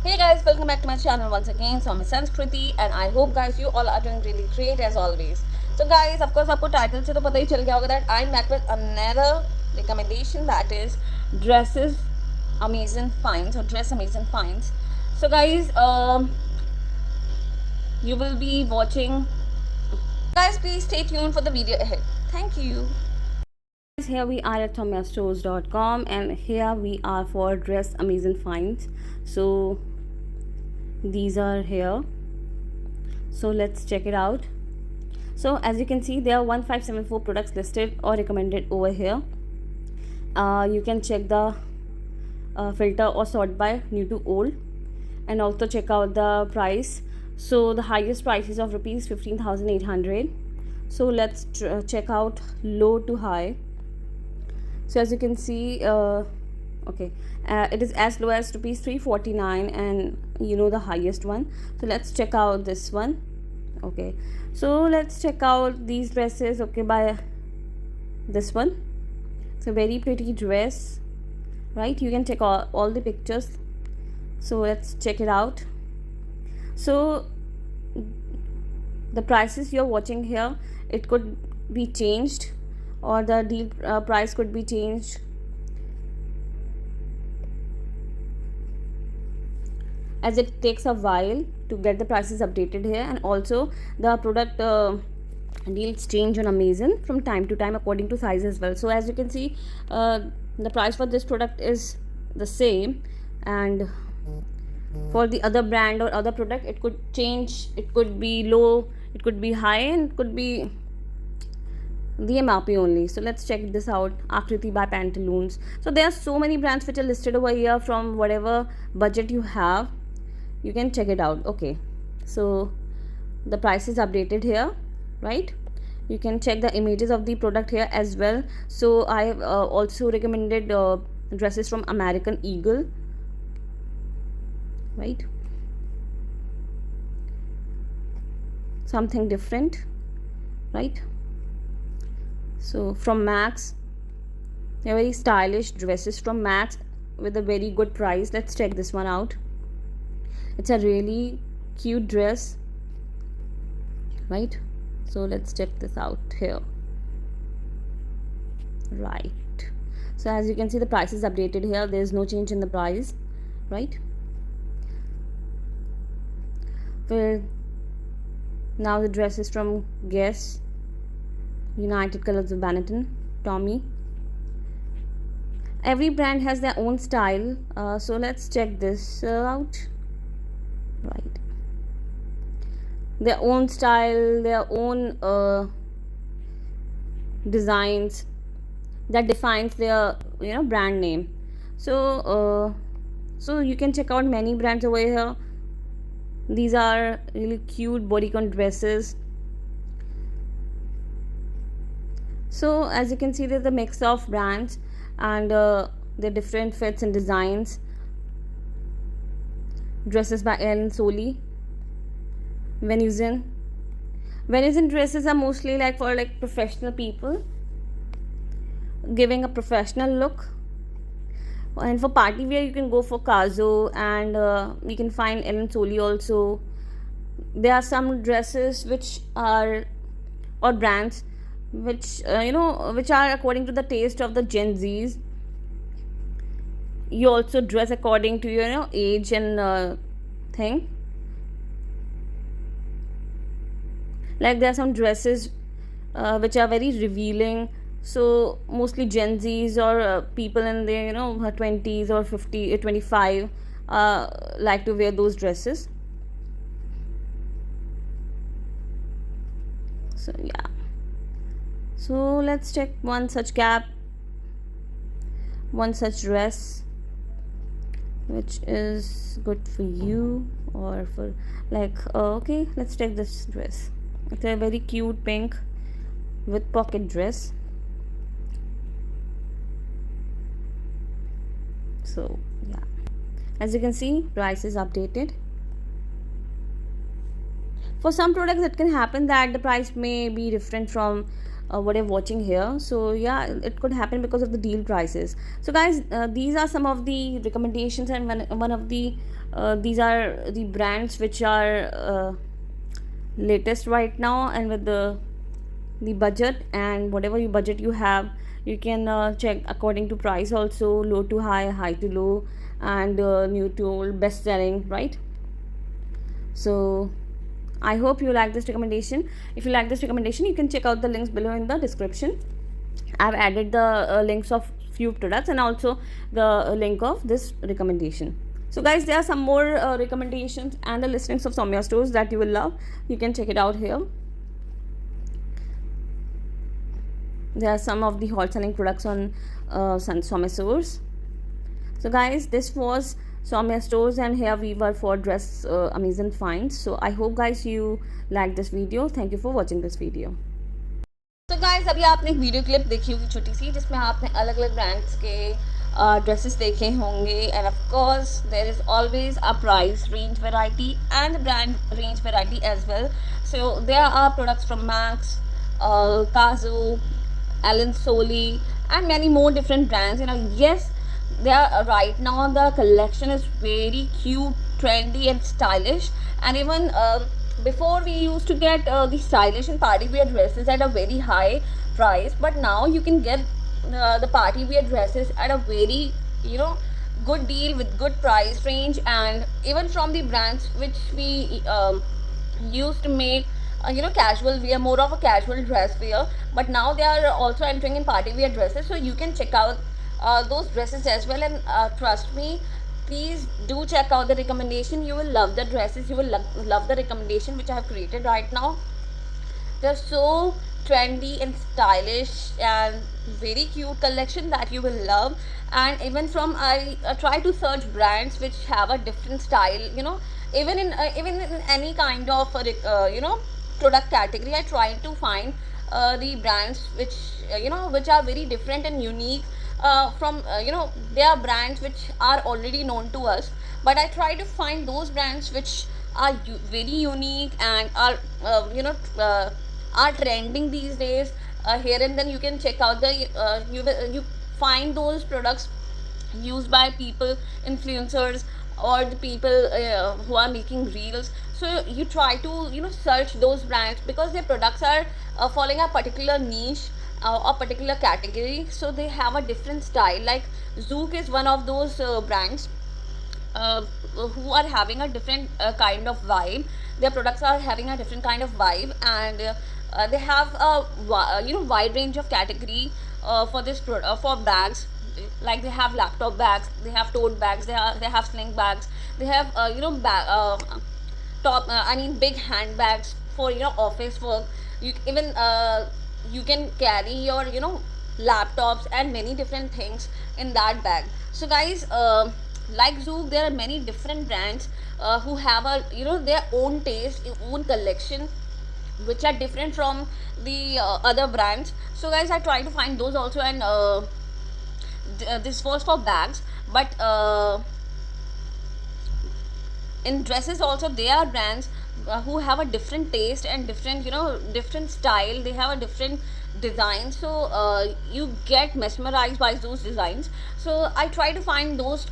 Hey guys, welcome back to my channel once again. So I'm Sanskriti and I hope guys you all are doing really great as always. So guys, of course आपको title से तो पता ही चल गया होगा that I'm back with another recommendation, that is dresses amazing finds or dress amazing finds. So guys, you will be watching. Guys, please stay tuned for the video ahead. Thank you. Here we are at tomyastores.com and here we are for dress amazing finds. So these are here, so let's check it out. So as you can see, there are 1574 products listed or recommended over here. You can check the filter or sort by new to old, and also check out the price. So the highest price is of rupees 15,800. so let's check out low to high. So as you can see, it is as low as rupees 349 and the highest one. So let's check out this one. Okay, so let's check out these dresses. Okay, by this one, it's a very pretty dress, right? You can check all the pictures. So let's check it out. So the prices you're watching here, it could be changed, or the deal price could be changed. As it takes a while to get the prices updated here, and also the product deals change on Amazon from time to time according to size as well. So as you can see, the price for this product is the same, and for the other brand or other product it could change. It could be low, it could be high, and it could be the MRP only. So let's check this out. Akriti by Pantaloons. So there are so many brands which are listed over here. From whatever budget you have, you can check it out. Okay, so the price is updated here, right? You can check the images of the product here as well. So I have also recommended dresses from American Eagle, right? Something different, right? So from Max, they are very stylish dresses from Max with a very good price. Let's check this one out. It's a really cute dress, right? So let's check this out here, right? So as you can see, the price is updated here. There is no change in the price, right? Well, now the dress is from Guess, United Colors of Benetton, Tommy. Every brand has their own style. So let's check this out, right? Their own style, their own designs that defines their brand name. So so you can check out many brands over here. These are really cute bodycon dresses. So as you can see, there's a mix of brands and the different fits and designs. Dresses by Ellen Solly. Venetian dresses are mostly like for professional people, giving a professional look. And for party wear, you can go for Cazo, and you can find Ellen Solly also. There are some dresses which are, or brands which which are according to the taste of the Gen Zs. You also dress according to your age and thing. Like there are some dresses which are very revealing. So mostly Gen Zs or people in their 20s or 50 25 like to wear those dresses. So yeah, so let's check one such dress which is good for you, or for okay, let's check this dress. It's a very cute pink with pocket dress. So yeah, as you can see, price is updated. For some products it can happen that the price may be different from what you're watching here. So yeah, it could happen because of the deal prices. So guys, these are some of the recommendations, and one of the these are the brands which are latest right now, and with the budget, and whatever you budget you have, you can check according to price also, low to high, high to low, and new to old, best selling, right? So I hope you like this recommendation. If you like this recommendation, you can check out the links below in the description. I've added the links of few products and also the link of this recommendation. So guys, there are some more recommendations and the listings of Somya stores that you will love. You can check it out here. There are some of the hot selling products on Somya stores. So guys, this was Somya stores, and here we were for dress amazing finds. So I hope guys you like this video. Thank you for watching this video. तो guys, अभी आपने एक video clip देखी होगी छोटी सी, जिसमें आपने अलग अलग ब्रांड्स के ड्रेसेस देखे होंगे, and of course there is always a price range variety and brand range variety as well. So there are products from Max, Kazo, Allen Solly, and many more different brands. Yes, they are right now the collection is very cute, trendy and stylish, and even before we used to get the stylish and party wear dresses at a very high price, but now you can get the party wear dresses at a very good deal with good price range, and even from the brands which we used to make casual wear, more of a casual dress wear, but now they are also entering in party wear dresses. So you can check out those dresses as well, and trust me, please do check out the recommendation. You will love the dresses, you will love the recommendation which I have created right now. They're so trendy and stylish and very cute collection that you will love. And even from I try to search brands which have a different style, even in any kind of product category, I try to find the brands which which are very different and unique from there are brands which are already known to us, but I try to find those brands which are very unique and are are trending these days here, and then you can check out the you find those products used by people, influencers, or the people who are making reels. So you try to search those brands because their products are following a particular niche, a particular category, so they have a different style. Like Zook is one of those brands who are having a different kind of vibe. Their products are having a different kind of vibe, and they have a wide range of category for this for bags. Like they have laptop bags, they have tote bags, they have sling bags, they have top I mean big handbags for office work. You even you can carry your laptops and many different things in that bag. So guys, like Zook, there are many different brands who have a their own taste, own collection, which are different from the other brands. So guys, I try to find those also, and this was for bags, but in dresses also there are brands who have a different taste and different different style. They have a different design, so you get mesmerized by those designs. So I try to find those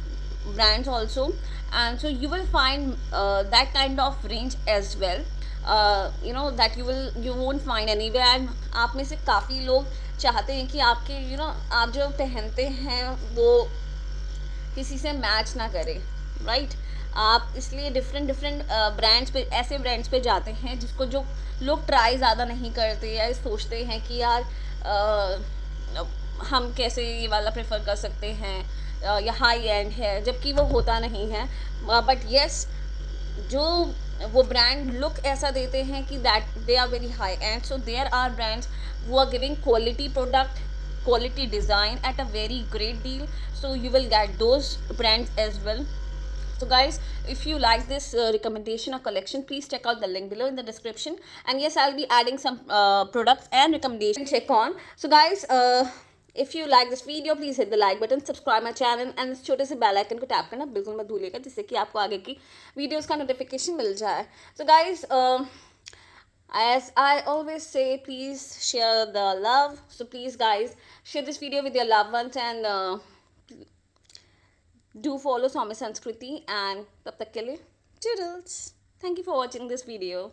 brands also, and so you will find that kind of range as well, that you won't find anywhere. And आप में से काफ़ी लोग चाहते हैं कि आपके आप जो पहनते हैं वो किसी से मैच ना करे, राइट? आप इसलिए डिफरेंट ब्रांड्स पे, ऐसे ब्रांड्स पे जाते हैं जिसको जो लोग ट्राई ज़्यादा नहीं करते, या सोचते हैं कि यार हम कैसे ये वाला प्रेफर कर सकते हैं या हाई एंड है, जबकि वो होता नहीं है. बट येस, जो वो ब्रांड लुक ऐसा देते हैं कि that they are very high end. So there are brands who are giving quality product, quality design at a very great deal. So you will get those brands as well. So guys, if you like this recommendation or collection, please check out the link below in the description. And yes, I'll be adding some products and recommendations to check on. So guys, if you like this video, please hit the like button, subscribe my channel, and इस छोटे से bell icon को tap करना बिल्कुल मत भूलिएगा, जिससे कि आपको आगे की वीडियोस का नोटिफिकेशन मिल जाए. So guys, As I always say, please share the love. So please guys, share this video with your loved ones, and do follow Swami Sanskriti, and tab tak ke liye, toodles. Thank you for watching this video.